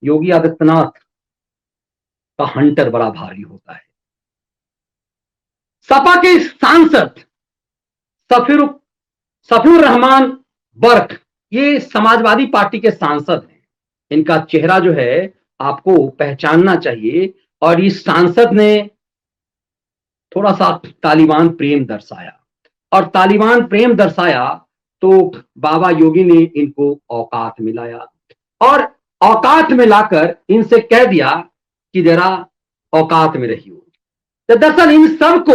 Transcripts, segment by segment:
योगी आदित्यनाथ का हंटर बड़ा भारी होता है। सपा के सांसद सफीर सफीर रहमान बर्क, ये समाजवादी पार्टी के सांसद हैं। इनका चेहरा जो है आपको पहचानना चाहिए। और इस सांसद ने थोड़ा सा तालिबान प्रेम दर्शाया, और तालिबान प्रेम दर्शाया तो बाबा योगी ने इनको औकात में लाया, और औकात में लाकर इनसे कह दिया कि जरा औकात में रहिए। तो दरअसल इन सबको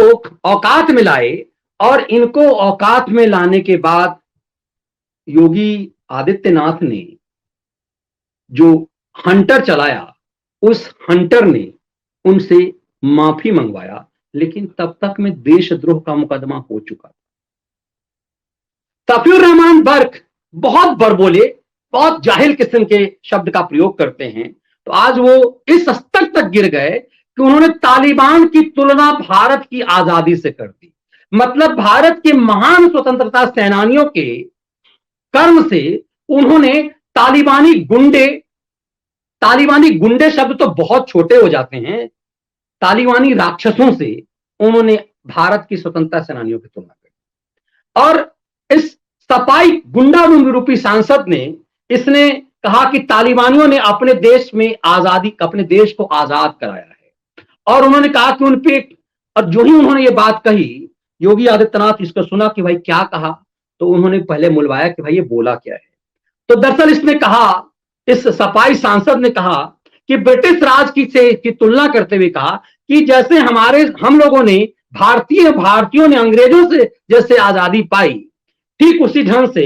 औकात में लाए, और इनको औकात में लाने के बाद योगी आदित्यनाथ ने जो हंटर चलाया, उस हंटर ने उनसे माफी मंगवाया, लेकिन तब तक में देशद्रोह का मुकदमा हो चुका था। सफीर रहमान बर्क बहुत बड़बोले, बहुत जाहिल किस्म के शब्द का प्रयोग करते हैं। तो आज वो इस स्तर तक गिर गए कि उन्होंने तालिबान की तुलना भारत की आजादी से कर दी। मतलब भारत के महान स्वतंत्रता सेनानियों के कर्म से उन्होंने तालिबानी गुंडे शब्द तो बहुत छोटे हो जाते हैं, तालिबानी राक्षसों से उन्होंने भारत की स्वतंत्रता सेनानियों की तुलना की। और इस सपाई गुंडा रूपी सांसद ने इसने कहा कि तालिबानियों ने अपने देश में अपने देश को आजाद कराया है। और उन्होंने कहा कि उनपे, और जो ही उन्होंने ये बात कही, योगी आदित्यनाथ इसको सुना कि भाई क्या कहा, तो उन्होंने पहले मुलवाया कि भाई ये बोला क्या है। तो दरअसल इसने कहा, इस सपाई सांसद ने कहा कि ब्रिटिश राज की तुलना करते हुए कहा कि जैसे हम लोगों ने भारतीयों ने अंग्रेजों से जैसे आजादी पाई, ठीक उसी ढंग से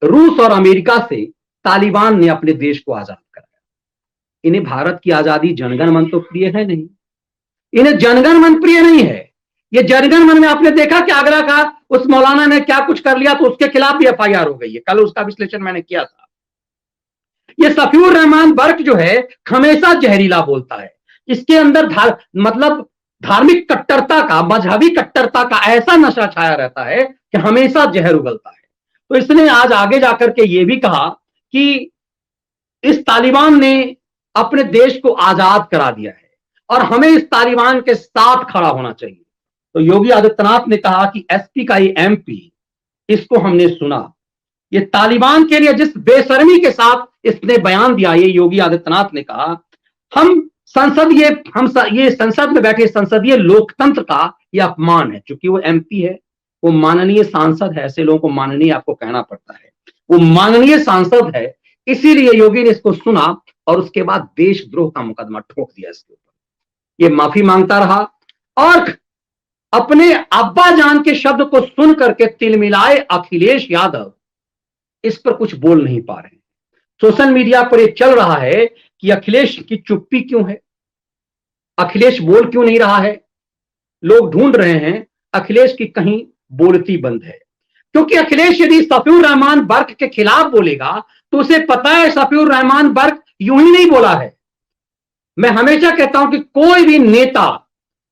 रूस और अमेरिका से तालिबान ने अपने देश को आजाद कराया। इन्हें भारत की आजादी जनगण मन तो प्रिय है नहीं, इन्हें जनगण मन प्रिय नहीं है। ये जनगण मन में आपने देखा कि आगरा का उस मौलाना ने क्या कुछ कर लिया, तो उसके खिलाफ भी एफआईआर हो गई है। कल उसका विश्लेषण मैंने किया था। ये सफीर रहमान बर्क जो है हमेशा जहरीला बोलता है। इसके अंदर मतलब धार्मिक कट्टरता का, मजहबी कट्टरता का ऐसा नशा छाया रहता है कि हमेशा जहर उगलता है। तो इसने आज आगे जाकर के ये भी कहा कि इस तालिबान ने अपने देश को आजाद करा दिया है और हमें इस तालिबान के साथ खड़ा होना चाहिए। तो योगी आदित्यनाथ ने कहा कि एसपी का ये एमपी, इसको हमने सुना, ये तालिबान के लिए जिस बेशर्मी के साथ इसने बयान दिया, ये योगी आदित्यनाथ ने कहा, ये संसद में बैठे संसदीय लोकतंत्र का ये अपमान है। क्योंकि वो एमपी है, वो माननीय सांसद है, ऐसे लोगों को माननीय आपको कहना पड़ता है, वो माननीय सांसद है। इसीलिए योगी ने इसको सुना और उसके बाद देशद्रोह का मुकदमा ठोक दिया इसके ऊपर। ये माफी मांगता रहा और अपने अब्बा जान के शब्द को सुन करके तिलमिलाए अखिलेश यादव इस पर कुछ बोल नहीं पा रहे हैं। सोशल मीडिया पर यह चल रहा है कि अखिलेश की चुप्पी क्यों है, अखिलेश बोल क्यों नहीं रहा है। लोग ढूंढ रहे हैं अखिलेश की कहीं बोलती बंद है, क्योंकि अखिलेश यदि सफीर रहमान बर्क के खिलाफ बोलेगा तो उसे पता है सफीर रहमान बर्क यूं ही नहीं बोला है। मैं हमेशा कहता हूं कि कोई भी नेता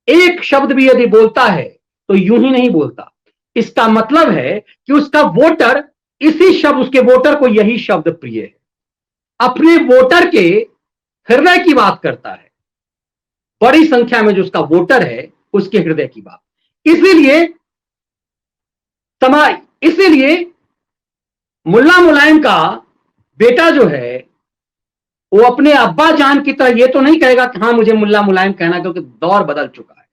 एक शब्द भी यदि बोलता है तो यूं ही नहीं बोलता। इसका मतलब है कि उसका वोटर उसके वोटर को यही शब्द प्रिय है, अपने वोटर के हृदय की बात करता है, बड़ी संख्या में जो उसका वोटर है उसके हृदय की बात। इसीलिए मुल्ला मुलायम का बेटा जो है वो अपने अब्बा जान की तरह ये तो नहीं कहेगा कि हाँ मुझे मुल्ला मुलायम कहना, क्योंकि दौर बदल चुका है।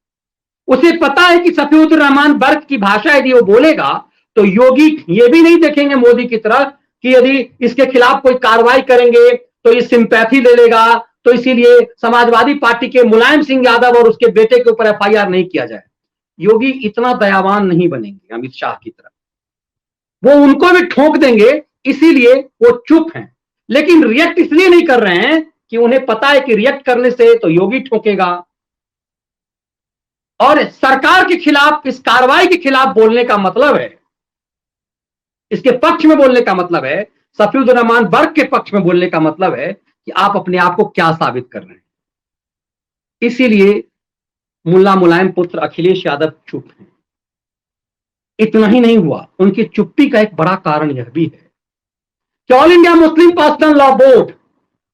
उसे पता है कि सफीउर रहमान बर्क की भाषा यदि वो बोलेगा तो योगी ये भी नहीं देखेंगे मोदी की तरह कि यदि इसके खिलाफ कोई कार्रवाई करेंगे तो ये सिंपैथी ले लेगा, तो इसीलिए समाजवादी पार्टी के मुलायम सिंह यादव और उसके बेटे के ऊपर एफआईआर नहीं किया जाए। योगी इतना दयावान नहीं बनेंगे अमित शाह की तरह, वो उनको भी ठोक देंगे, इसीलिए वो चुप हैं। लेकिन रिएक्ट इसलिए नहीं कर रहे हैं कि उन्हें पता है कि रिएक्ट करने से तो योगी ठोकेगा। और सरकार के खिलाफ, इस कार्रवाई के खिलाफ बोलने का मतलब है, इसके पक्ष में बोलने का मतलब है, सफीउर रहमान बर्क के पक्ष में बोलने का मतलब है कि आप अपने आप को क्या साबित कर रहे हैं। इसीलिए मुल्ला मुलायम पुत्र अखिलेश यादव चुप हैं। इतना ही नहीं हुआ, उनकी चुप्पी का एक बड़ा कारण यह भी है कि all India Muslim personal law board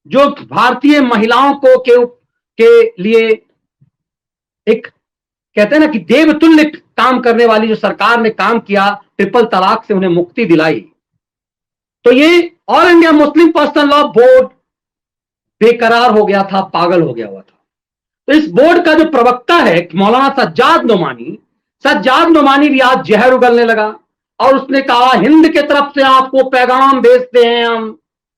जो भारतीय महिलाओं के लिए एक कहते हैं ना कि देवतुल्य काम करने वाली जो सरकार ने काम किया, ट्रिपल तलाक से उन्हें मुक्ति दिलाई, तो ये all India Muslim personal law board बेकरार हो गया था, पागल हो गया हुआ था। तो इस बोर्ड का जो प्रवक्ता है मौलाना सज्जाद नोमानी भी आज जहर उगलने लगा और उसने कहा हिंद के तरफ से आपको पैगाम भेजते हैं। हम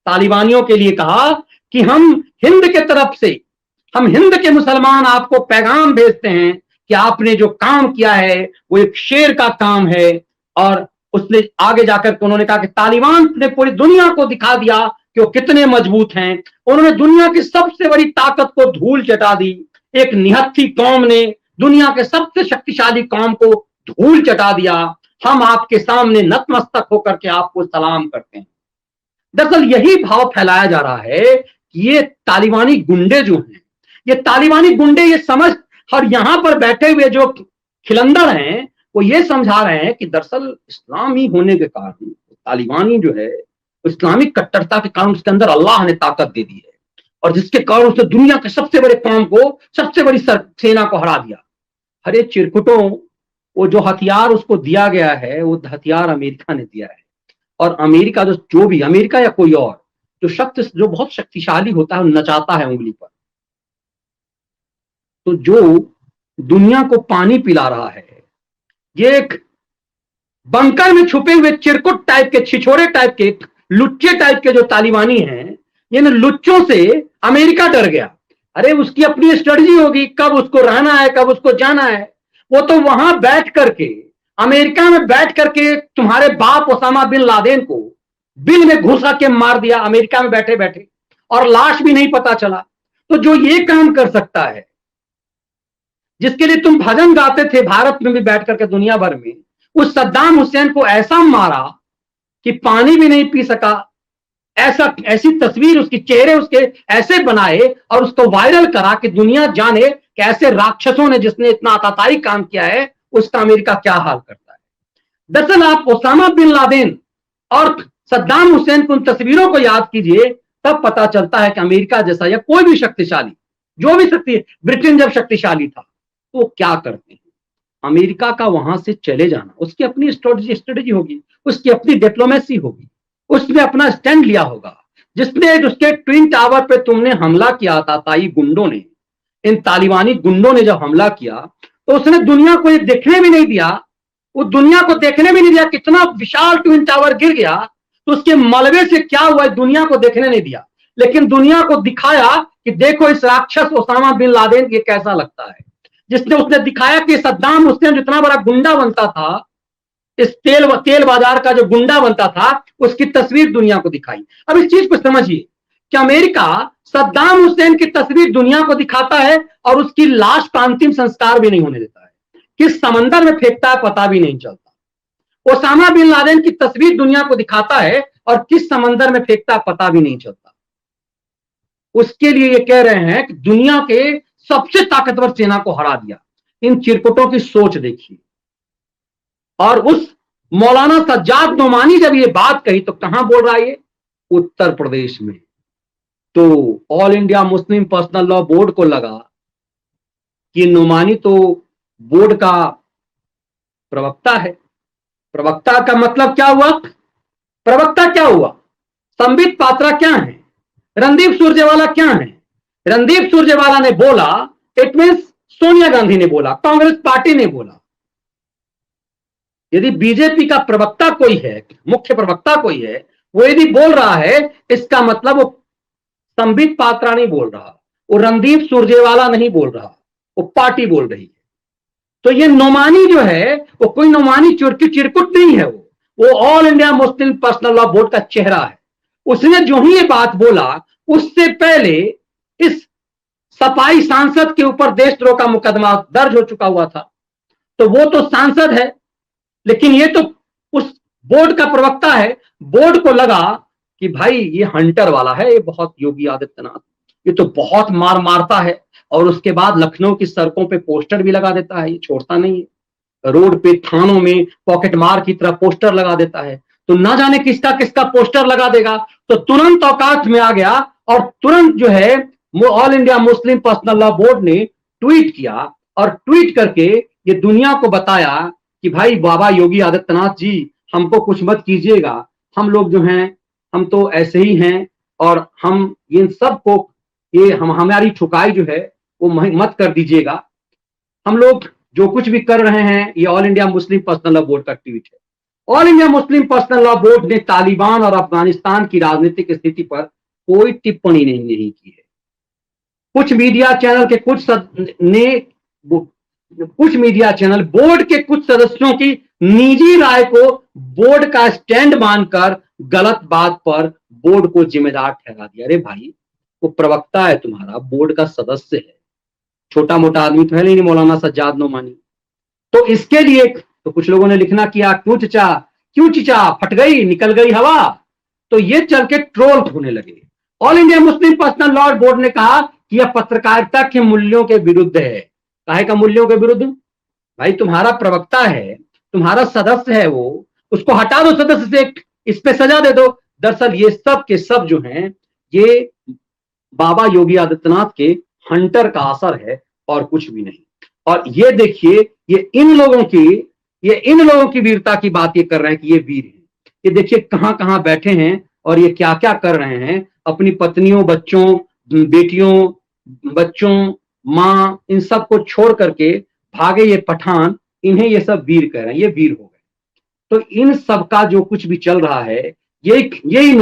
तालिबानियों के लिए कहा कि हम हिंद के तरफ से, हम हिंद के मुसलमान आपको पैगाम भेजते हैं कि आपने जो काम किया है वो एक शेर का काम है। और उसने आगे जाकर उन्होंने कहा कि तालिबान ने पूरी दुनिया को दिखा दिया कि वो कितने मजबूत हैं। उन्होंने दुनिया की सबसे बड़ी ताकत को धूल चटा दी। एक निहत्थी कौम ने दुनिया के सबसे शक्तिशाली कौम को धूल चटा दिया। हम आपके सामने नतमस्तक होकर के आपको सलाम करते हैं। दरअसल यही भाव फैलाया जा रहा है कि ये तालिबानी गुंडे जो हैं, ये तालिबानी गुंडे ये समझ, और यहां पर बैठे हुए जो खिलंदड़ हैं वो ये समझा रहे हैं कि दरअसल इस्लामी होने के कारण तालिबानी जो है इस्लामिक कट्टरता के कारण उसके अंदर अल्लाह ने ताकत दे दी है और जिसके कारण उसने दुनिया के सबसे बड़े कौम को, सबसे बड़ी सेना को हरा दिया। अरे चिरकुटों, वो जो हथियार उसको दिया गया है वो हथियार अमेरिका ने दिया है। और अमेरिका जो भी अमेरिका या कोई और जो बहुत शक्तिशाली होता है वो नचाता है उंगली पर। तो जो दुनिया को पानी पिला रहा है, ये एक बंकर में छुपे हुए चिरकुट टाइप के, छिछोरे टाइप के, लुच्चे टाइप के जो तालिबानी हैं, ये लुच्चों से अमेरिका डर गया। अरे उसकी अपनी स्ट्रेटजी होगी, कब उसको रहना है कब उसको जाना है। वो तो वहां बैठ करके, अमेरिका में बैठ करके तुम्हारे बाप ओसामा बिन लादेन को बिल में घुसा के मार दिया अमेरिका में बैठे बैठे, और लाश भी नहीं पता चला। तो जो ये काम कर सकता है, जिसके लिए तुम भजन गाते थे भारत में भी बैठ करके दुनिया भर में, उस सद्दाम हुसैन को ऐसा मारा कि पानी भी नहीं पी सका, ऐसी तस्वीर उसकी, चेहरे उसके ऐसे बनाए और उसको वायरल करा कि दुनिया जाने कि ऐसे राक्षसों ने, जिसने इतना आताताई काम किया है, उसका अमेरिका क्या हाल करता है। दरअसल आप ओसामा बिन लादेन और सद्दाम हुसैन की उन तस्वीरों को याद कीजिए, तब पता चलता है कि अमेरिका जैसा या कोई भी शक्तिशाली, जो भी शक्ति, ब्रिटेन जब शक्तिशाली था तो क्या करते हैं। अमेरिका का वहां से चले जाना, उसकी अपनी स्ट्रेटजी होगी, उसकी अपनी डिप्लोमेसी होगी, उसने अपना स्टैंड लिया होगा। जिसने उसके ट्विन टावर पे तुमने हमला किया था, ताई गुंडों ने, इन तालिबानी गुंडों ने जब हमला किया तो उसने दुनिया को ये देखने भी नहीं दिया, वो दुनिया को देखने भी नहीं दिया कितना विशाल ट्विन टावर गिर गया, तो उसके मलबे से क्या हुआ दुनिया को देखने नहीं दिया। लेकिन दुनिया को दिखाया कि देखो इस राक्षस ओसामा बिन लादेन ये कैसा लगता है, जिसने उसने दिखाया कि सद्दाम हुसैन जितना बड़ा गुंडा बनता था, इस तेल बाजार का जो गुंडा बनता था, उसकी तस्वीर दुनिया को दिखाई। अब इस चीज को समझिए कि अमेरिका सद्दाम हुसैन की तस्वीर दुनिया को दिखाता है और उसकी लाश का अंतिम संस्कार भी नहीं होने देता है, किस समंदर में फेंकता है पता भी नहीं चलता। ओसामा बिन लादेन की तस्वीर दुनिया को दिखाता है और किस समंदर में फेंकता है पता भी नहीं चलता। उसके लिए ये कह रहे हैं कि दुनिया के सबसे ताकतवर सेना को हरा दिया। इन चिरकुटों की सोच देखिए। और उस मौलाना सज्जाद नोमानी जब ये बात कही तो कहां बोल रहा है ये? उत्तर प्रदेश में। तो all India Muslim personal law board को लगा कि नोमानी तो बोर्ड का प्रवक्ता है। प्रवक्ता का मतलब क्या हुआ? प्रवक्ता क्या हुआ? संबित पात्रा क्या है? रणदीप सुरजेवाला क्या है? रणदीप सुरजेवाला ने बोला, इट मीन्स सोनिया गांधी ने बोला, कांग्रेस पार्टी ने बोला। यदि बीजेपी का प्रवक्ता कोई है, मुख्य प्रवक्ता कोई है, वो यदि बोल रहा है, इसका मतलब वो संबित पात्रा नहीं बोल रहा, वो रणदीप सुरजेवाला नहीं बोल रहा, वो पार्टी बोल रही है। तो ये नोमानी जो है वो कोई नोमानी चिरकुट नहीं है, वो all India Muslim personal law board का चेहरा है। उसने जो ही ये बात बोला, उससे पहले इस सपाई सांसद के ऊपर देशद्रोह का मुकदमा दर्ज हो चुका हुआ था। तो वो तो सांसद है, लेकिन ये तो उस बोर्ड का प्रवक्ता है। बोर्ड को लगा कि भाई ये हंटर वाला है, ये बहुत योगी आदित्यनाथ, ये तो बहुत मार मारता है, और उसके बाद लखनऊ की सड़कों पे पोस्टर भी लगा देता है, ये छोड़ता नहीं है। रोड पे, थानों में पॉकेट मार की तरह पोस्टर लगा देता है। तो ना जाने किसका किसका पोस्टर लगा देगा। तो तुरंत औकात में आ गया और तुरंत जो है all India Muslim personal law board ने ट्वीट किया और ट्वीट करके ये दुनिया को बताया कि भाई बाबा योगी आदित्यनाथ जी हमको कुछ मत कीजिएगा, हम लोग जो हैं हम तो ऐसे ही हैं और हम इन सबको ये हमारी ठुकाई जो है वो मत कर दीजिएगा, हम लोग जो कुछ भी कर रहे हैं। ये all India Muslim personal law board का ट्वीट है। All India Muslim personal law board ने तालिबान और अफगानिस्तान की राजनीतिक स्थिति पर कोई टिप्पणी नहीं की है। कुछ मीडिया चैनल के कुछ मीडिया चैनल बोर्ड के कुछ सदस्यों की निजी राय को बोर्ड का स्टैंड मानकर गलत बात पर बोर्ड को जिम्मेदार ठहरा दिया। अरे भाई, वो प्रवक्ता है तुम्हारा, बोर्ड का सदस्य है, छोटा मोटा आदमी तो है नहीं मौलाना सज्जाद नोमानी। तो इसके लिए तो कुछ लोगों ने लिखना किया, क्यों चिचा फट गई, निकल गई हवा, तो ये चल के ट्रोल होने लगे। All India Muslim personal law board ने कहा कि यह पत्रकारिता के मूल्यों के विरुद्ध है। काहे का मूल्यों के विरुद्ध? भाई तुम्हारा प्रवक्ता है, तुम्हारा सदस्य है, वो उसको हटा दो सदस्य से, इस पे सजा दे दो। दरअसल ये सब के सब जो हैं ये बाबा योगी आदित्यनाथ के हंटर का असर है और कुछ भी नहीं। और ये देखिए, ये इन लोगों की वीरता की बात ये कर रहे हैं कि ये वीर हैं। ये देखिए कहां कहां बैठे हैं और ये क्या क्या कर रहे हैं, अपनी पत्नियों, बच्चों, बेटियों, बच्चों, मां, इन सब को छोड़ करके भागे ये पठान। इन्हें ये सब वीर कह रहे हैं, ये वीर हो गए। तो इन सब का जो कुछ भी चल रहा है यही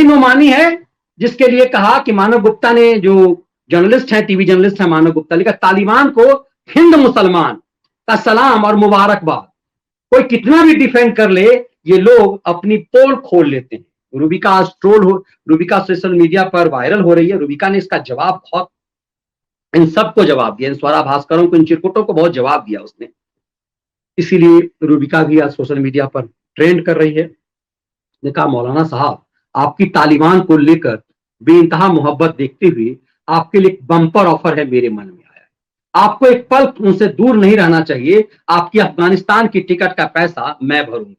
नोमानी है जिसके लिए कहा कि मानव गुप्ता ने, जो जर्नलिस्ट है, टीवी जर्नलिस्ट है मानव गुप्ता, लिखा तालिबान को हिंद मुसलमान का सलाम और मुबारकबाद। कोई कितना भी डिफेंड कर ले, ये लोग अपनी पोल खोल लेते हैं। रूबिका सोशल मीडिया पर वायरल हो रही है। रूबिका ने इसका जवाब बहुत, इन सबको जवाब दिया, इन स्वरा भास्करों को, इन चिरकुटों को बहुत जवाब दिया उसने। इसीलिए रूबिका भी आज सोशल मीडिया पर ट्रेंड कर रही है। ने कहा मौलाना साहब, आपकी तालिबान को लेकर बेइंतहा मोहब्बत देखते हुए आपके लिए बम्पर ऑफर है, मेरे मन में आया है। आपको एक पल उनसे दूर नहीं रहना चाहिए। आपकी अफगानिस्तान की टिकट का पैसा मैं भरूंगी।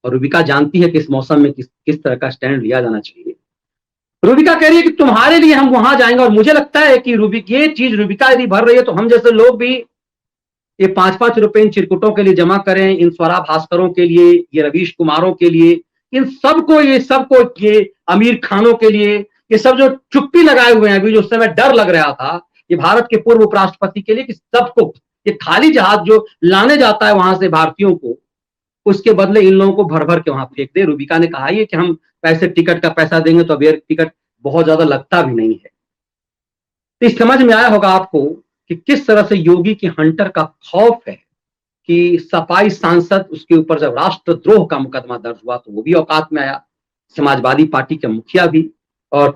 और रूबिका जानती है कि इस मौसम में किस तरह का स्टैंड लिया जाना चाहिए। रूबिका कह रही है कि तुम्हारे लिए हम वहां जाएंगे। और मुझे लगता है कि ये चीज रूबिका यदि भर रही है तो हम जैसे लोग भी ये 5-5 रुपए इन चिरकुटों के लिए जमा करें, इन स्वरा भास्करों के लिए, ये रवीश कुमारों के लिए, इन सबको, ये आमिर खानों के लिए, ये सब जो चुप्पी लगाए हुए हैं अभी, जो उस समय डर लग रहा था, ये भारत के पूर्व उपराष्ट्रपति के लिए कि सबको ये खाली जहाज जो लाने जाता है वहां से भारतीयों को, उसके बदले इन लोगों को भर भर के वहां फेंक दे। रूबिका ने कहा है कि हम टिकट का पैसा देंगे तो अब एयर टिकट बहुत ज्यादा लगता भी नहीं है। तो इस समझ में आया होगा आपको कि किस तरह से योगी की हंटर का खौफ है कि सपाई सांसद, उसके ऊपर जब राष्ट्रद्रोह का मुकदमा दर्ज हुआ तो वो भी औकात में आया, समाजवादी पार्टी के मुखिया भी, और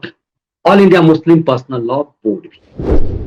all India Muslim personal law board भी।